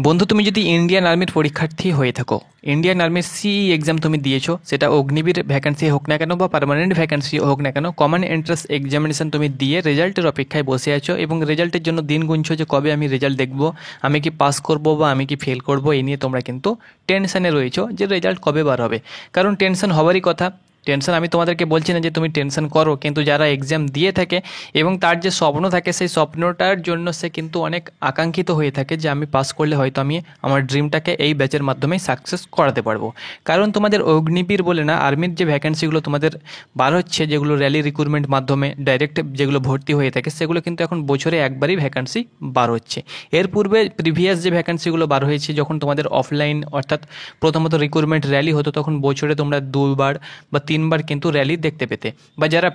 বন্ধু, তুমি যদি ইন্ডিয়ান আর্মির পরীক্ষার্থী হয়ে থাকো, ইন্ডিয়ান আর্মির সিই এক্সাম তুমি দিয়েছো, সেটা অগ্নিবীর ভ্যাকেন্সি হোক না কেন বা পার্মানেন্ট ভ্যাকেন্সি হোক না কেন, কমন এন্ট্রান্স এক্সামিনেশন তুমি দিয়ে রেজাল্টের অপেক্ষায় বসে আছো এবং রেজাল্টের জন্য দিন গুনছো যে কবে আমি রেজাল্ট দেখবো, আমি কি পাস করব বা আমি কি ফেল করব, এই নিয়ে তোমরা কিন্তু টেনশনে রয়েছো যে রেজাল্ট কবে বার হবে। কারণ টেনশন হওয়ারই কথা। টেনশন আমি তোমাদেরকে বলছি না যে তুমি টেনশন করো, কিন্তু যারা এক্সাম দিয়ে থাকে এবং তার যে স্বপ্ন থাকে সেই স্বপ্নটার জন্য সে কিন্তু অনেক আকাঙ্ক্ষিত হয়ে থাকে যে আমি পাস করলে হয়তো আমি আমার ড্রিমটাকে এই ব্যাচের মাধ্যমেই সাকসেস করাতে পারবো। কারণ তোমাদের অগ্নিবীর বলে না, আর্মির যে ভ্যাকেন্সিগুলো তোমাদের বার হচ্ছে, যেগুলো র্যালি রিক্রুটমেন্ট মাধ্যমে ডাইরেক্ট যেগুলো ভর্তি হয়ে থাকে, সেগুলো কিন্তু এখন বছরে একবারই ভ্যাকেন্সি বার হচ্ছে। এর পূর্বে প্রিভিয়াস যে ভ্যাকেন্সিগুলো বার হয়েছে, যখন তোমাদের অফলাইন অর্থাৎ প্রথমত রিক্রুটমেন্ট র্যালি হতো, তখন বছরে তোমরা 2বার বা 3বার কিন্তু র্যালি দেখতে পেতে। বা যারা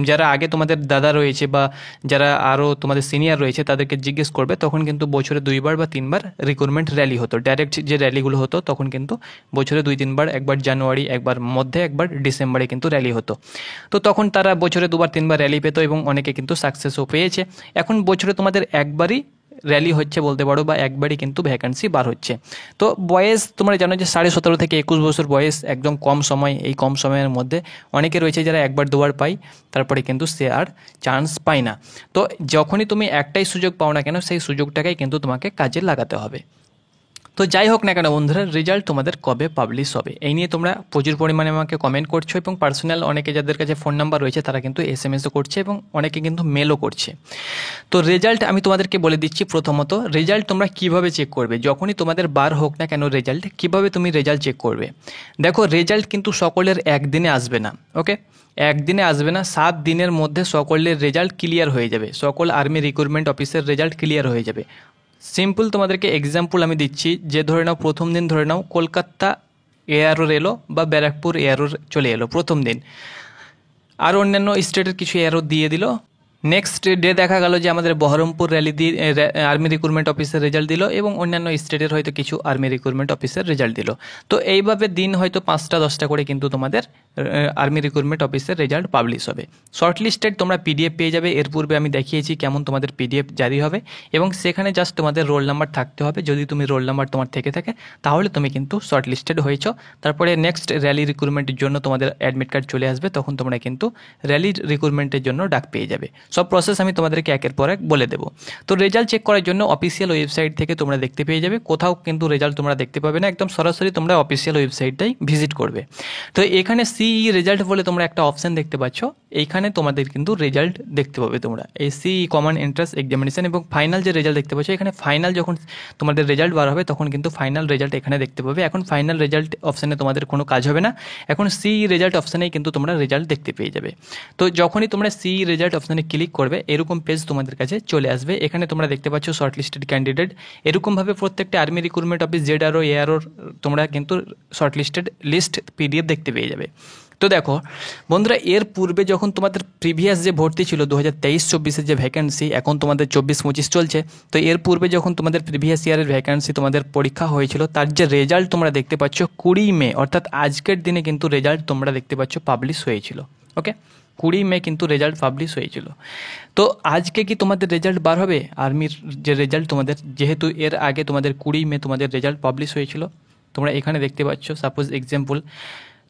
যারা আগে তোমাদের দাদা রয়েছে বা যারা আরও তোমাদের সিনিয়র রয়েছে তাদেরকে জিজ্ঞেস করবে, তখন কিন্তু বছরে 2বার বা 3বার রিক্রুটমেন্ট র্যালি হতো। ডাইরেক্ট যে র্যালিগুলো হতো তখন কিন্তু বছরে 2-3বার, একবার জানুয়ারি, একবার মধ্যে, একবার ডিসেম্বরে কিন্তু র্যালি হতো। তো তখন তারা বছরে 2বার 3বার র্যালি পেত এবং অনেকে কিন্তু সাকসেসও পেয়েছে। এখন বছরে তোমাদের একবারই র্যালি হচ্ছে বলতে পারো, বা একবারই কিন্তু ভ্যাকেন্সি বার হচ্ছে। তো বয়স তোমরা জানো যে 17.5 থেকে 21 বছর বয়স একদম কম সময়। এই কম সময়ের মধ্যে অনেকে রয়েছে যারা একবার 2বার পায়, তারপরে কিন্তু সে আর চান্স পায় না। তো যখনই তুমি একটাই সুযোগ পাও না কেন, সেই সুযোগটাকেই কিন্তু তোমাকে কাজে লাগাতে হবে। তো যাই হোক না কেন বন্ধুরা, রেজাল্ট তোমাদের কবে পাবলিশ হবে এই নিয়ে তোমরা প্রচুর পরিমাণে আমাকে কমেন্ট করছো এবং পার্সোনাল অনেকে যাদের কাছে ফোন নাম্বার রয়েছে তারা কিন্তু এসএমএসও করছে এবং অনেকে কিন্তু মেলও করছে। তো রেজাল্ট আমি তোমাদেরকে বলে দিচ্ছি। প্রথমত, রেজাল্ট তোমরা কিভাবে চেক করবে, যখনই তোমাদের বার হোক না কেন রেজাল্ট, কিভাবে তুমি রেজাল্ট চেক করবে। দেখো, রেজাল্ট কিন্তু সকলের একদিনে আসবে না, ওকে? একদিনে আসবে না, 7 দিনের মধ্যে সকলের রেজাল্ট ক্লিয়ার হয়ে যাবে। সকল আর্মি রিক্রুটমেন্ট অফিসের রেজাল্ট ক্লিয়ার হয়ে যাবে। সিম্পল তোমাদেরকে এক্সাম্পল আমি দিচ্ছি, যে ধরে নাও প্রথম দিন ধরে নাও কলকাতা এয়ারোর এলো বা ব্যারাকপুর এয়ারোর চলে এলো প্রথম দিন, আর অন্যান্য স্টেটের কিছু এয়ারও দিয়ে দিল। নেক্সট ডে দেখা গেল যে আমাদের বহরমপুর র্যালি দিয়ে আর্মি রিক্রুটমেন্ট অফিসের রেজাল্ট দিল এবং অন্যান্য স্টেটের হয়তো কিছু আর্মি রিক্রুটমেন্ট অফিসের রেজাল্ট দিল। তো এইভাবে দিন হয়তো 5টা-10টা করে কিন্তু তোমাদের আর্মি রিক্রুটমেন্ট অফিসের রেজাল্ট পাবলিশ হবে। শর্ট লিস্টেড তোমরা পিডিএফ পেয়ে যাবে। এর পূর্বে আমি দেখিয়েছি কেমন তোমাদের পিডিএফ জারি হবে এবং সেখানে জাস্ট তোমাদের রোল নাম্বার থাকতে হবে। যদি তুমি রোল নাম্বার তোমার থেকে থাকে তাহলে তুমি কিন্তু শর্ট লিস্টেড হয়েছো। তারপরে নেক্সট র্যালি রিক্রুটমেন্টের জন্য তোমাদের অ্যাডমিট কার্ড চলে আসবে, তখন তোমরা কিন্তু র্যালি রিক্রুটমেন্টের জন্য ডাক পেয়ে যাবে। সব প্রসেস আমি তোমাদেরকে একের পর এক বলে দেবো। তো রেজাল্ট চেক করার জন্য অফিসিয়াল ওয়েবসাইট থেকে তোমরা দেখতে পেয়ে যাবে। কোথাও কিন্তু রেজাল্ট তোমরা দেখতে পাবে না, একদম সরাসরি তোমরা অফিসিয়াল ওয়েবসাইটটাই ভিজিট করবে। তো এখানে সিই রেজাল্ট বলে তোমরা একটা অপশান দেখতে পাচ্ছ, এইখানে তোমাদের কিন্তু রেজাল্ট দেখতে পাবে তোমরা, এই সিই কমন এন্ট্রান্স এক্সামিনেশন এবং ফাইনাল যে রেজাল্ট দেখতে পাচ্ছ, এখানে ফাইনাল যখন তোমাদের রেজাল্ট বার হবে তখন কিন্তু ফাইনাল রেজাল্ট এখানে দেখতে পাবে। এখন ফাইনাল রেজাল্ট অপশানে তোমাদের কোনো কাজ হবে না, এখন সিই রেজাল্ট অপশানেই কিন্তু তোমরা রেজাল্ট দেখতে পেয়ে যাবে। তো যখনই তোমরা সিই রেজাল্ট অপশানে ক্লিক করবে এরকম পেজ তোমাদের কাছে চলে আসবে। এখানে তোমরা দেখতে পাচ্ছ শর্ট লিস্টেড ক্যান্ডিডেট। এরকমভাবে প্রত্যেকটা আর্মি রিক্রুটমেন্ট অফিস, জেডআরও, এআরও তোমরা কিন্তু শর্ট লিস্টেড লিস্ট পিডিএফ দেখতে পেয়ে যাবে। তো দেখো বন্ধুরা, এর পূর্বে যখন তোমাদের প্রিভিয়াস যে ভর্তি ছিল 2023-24-এর যে ভ্যাকেন্সি, এখন তোমাদের 24-25 চলছে, তো এর পূর্বে যখন তোমাদের প্রিভিয়াস ইয়ারের ভ্যাকেন্সি তোমাদের পরীক্ষা হয়েছিল তার যে রেজাল্ট তোমরা দেখতে পাচ্ছ 20 মে, অর্থাৎ আজকের দিনে কিন্তু রেজাল্ট তোমরা দেখতে পাচ্ছ পাবলিশ হয়েছিল, ওকে? 20 মে কিন্তু রেজাল্ট পাবলিশ হয়েছিল। তো আজকে কি তোমাদের রেজাল্ট বার হবে আর্মির যে রেজাল্ট তোমাদের, যেহেতু এর আগে তোমাদের 20 মে তোমাদের রেজাল্ট পাবলিশ হয়েছিল, তোমরা এখানে দেখতে পাচ্ছ সাপোজ এক্সাম্পল।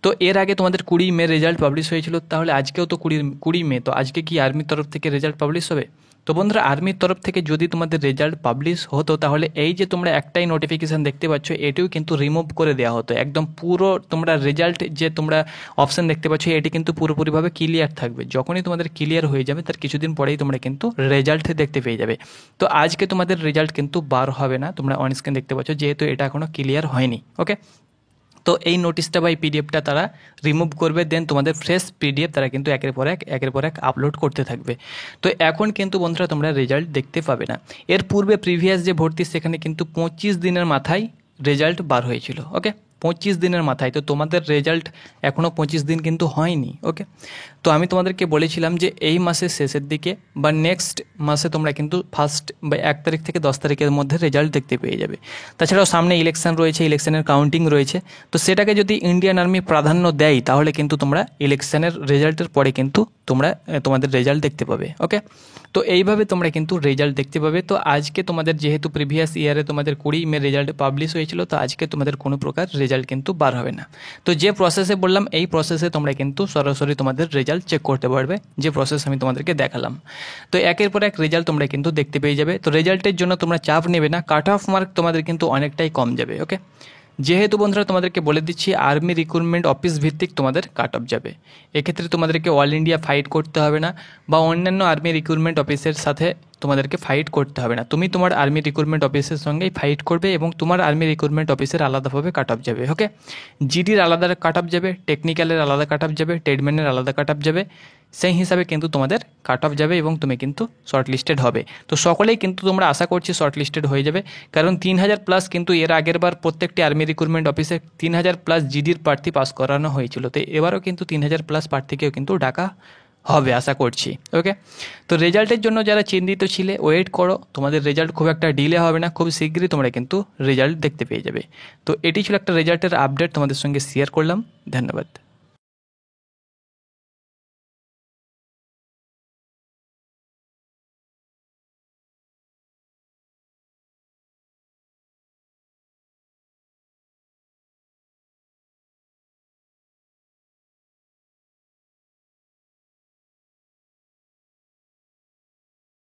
তো এর আগে তোমাদের 20 মে রেজাল্ট পাবলিশ হয়েছিল, তাহলে আজকেও তো 20 মে, তো আজকে কি আর্মির তরফ থেকে রেজাল্ট পাবলিশ হবে? তো বন্ধুরা, আর্মির তরফ থেকে যদি তোমাদের রেজাল্ট পাবলিশ হতো তাহলে এই যে তোমরা একটাই নোটিফিকেশান দেখতে পাচ্ছ এটিও কিন্তু রিমুভ করে দেওয়া হতো। একদম পুরো তোমরা রেজাল্ট যে তোমরা অপশান দেখতে পাচ্ছ এটি কিন্তু পুরোপুরিভাবে ক্লিয়ার থাকবে। যখনই তোমাদের ক্লিয়ার হয়ে যাবে তার কিছুদিন পরেই তোমরা কিন্তু রেজাল্ট দেখতে পেয়ে যাবে। তো আজকে তোমাদের রেজাল্ট কিন্তু বার হবে না, তোমরা অন স্ক্রিন দেখতে পাচ্ছ, যেহেতু এটা এখনও ক্লিয়ার হয়নি, ওকে? তো এই নোটিশটা বা এই পিডিএফটা তারা রিমুভ করবে, দেন তোমাদের ফ্রেশ পিডিএফ তারা কিন্তু একের পর এক আপলোড করতে থাকবে। তো এখন কিন্তু বন্ধুরা তোমরা রেজাল্ট দেখতে পাবে না। এর পূর্বে প্রিভিয়াস যে ভর্তি সেখানে কিন্তু 25 দিনের মাথায় রেজাল্ট বার হয়েছিল, ওকে? 25 দিনের মাথায়। তো তোমাদের রেজাল্ট এখনও 25 দিন কিন্তু হয়নি, ওকে? তো তো আমি তোমাদেরকে বলেছিলাম যে এই মাসের শেষের দিকে বা নেক্সট মাসে তোমরা কিন্তু 1 বা 1 তারিখ থেকে 10 তারিখের মধ্যে রেজাল্ট দেখতে পেয়ে যাবে। তাছাড়াও সামনে ইলেকশন রয়েছে, ইলেকশনের কাউন্টিং রয়েছে, তো সেটাকে যদি ইন্ডিয়ান আর্মি প্রাধান্য দেয় তাহলে কিন্তু তোমরা ইলেকশনের রেজাল্টের পরে কিন্তু তোমরা তোমাদের রেজাল্ট দেখতে পাবে। ওকে, তো এইভাবে তোমরা কিন্তু রেজাল্ট দেখতে পাবে। তো আজকে তোমাদের যেহেতু প্রিভিয়াস ইয়ারে তোমাদের 20 মে রেজাল্ট পাবলিশ হয়েছিল, তো আজকে তোমাদের কোনো প্রকার রেজাল্ট কিন্তু বার হবে না। তো যে প্রসেসে বললাম এই প্রসেসে তোমরা কিন্তু সরাসরি তোমাদের রেজাল্ট চেক করতে পারবে, যে প্রসেস আমি তোমাদেরকে দেখালাম। তো একের পর এক রেজাল্ট তোমরা কিন্তু দেখতে পেয়ে যাবে। তো রেজাল্টের জন্য তোমরা চাপ নেবে না, কাট অফ মার্ক তোমাদের কিন্তু অনেকটাই কম যাবে। ওকে, যেহেতু বন্ধুরা তোমাদেরকে বলে দিচ্ছি আর্মি রিক্রুটমেন্ট অফিস ভিত্তিক তোমাদের কাট অফ যাবে, এক্ষেত্রে তোমাদেরকে অল ইন্ডিয়া ফাইট করতে হবে না বা অন্যান্য আর্মি রিক্রুটমেন্ট অফিসের সাথে তোমাদেরকে ফাইট করতে হবে না। তুমি তোমার আর্মি রিক্রুটমেন্ট অফিসের সঙ্গেই ফাইট করবে এবং তোমার আর্মি রিক্রুটমেন্ট অফিসের আলাদাভাবে কাট অফ যাবে। ওকে, জিডির আলাদা কাট অফ যাবে, টেকনিক্যালের আলাদা কাট অফ যাবে, ট্রেডম্যানের আলাদা কাট অফ যাবে, সেই হিসাবে কিন্তু তোমাদের কাট অফ যাবে এবং তুমি কিন্তু শর্ট লিস্টেড হবে। তো সকলেই কিন্তু তোমরা আশা করছি শর্ট লিস্টেড হয়ে যাবে, কারণ 3000 প্লাস কিন্তু এর আগের বার প্রত্যেকটি আর্মি রিক্রুটমেন্ট অফিসে 3000 প্লাস জিডির প্রার্থী পাস করানো হয়েছিল। তো এবারও কিন্তু 3000 প্লাস প্রার্থীকেও কিন্তু ডাকা হবে আশা করছি। ওকে, তো রেজাল্টের জন্য যারা চিন্তিত ছিলে ওয়েট করো, তোমাদের রেজাল্ট খুব একটা ডিলে হবে না, খুব শীঘ্রই তোমরা কিন্তু রেজাল্ট দেখতে পেয়ে যাবে। তো এটি ছিল একটা রেজাল্টের আপডেট তোমাদের সঙ্গে শেয়ার করলাম। ধন্যবাদ।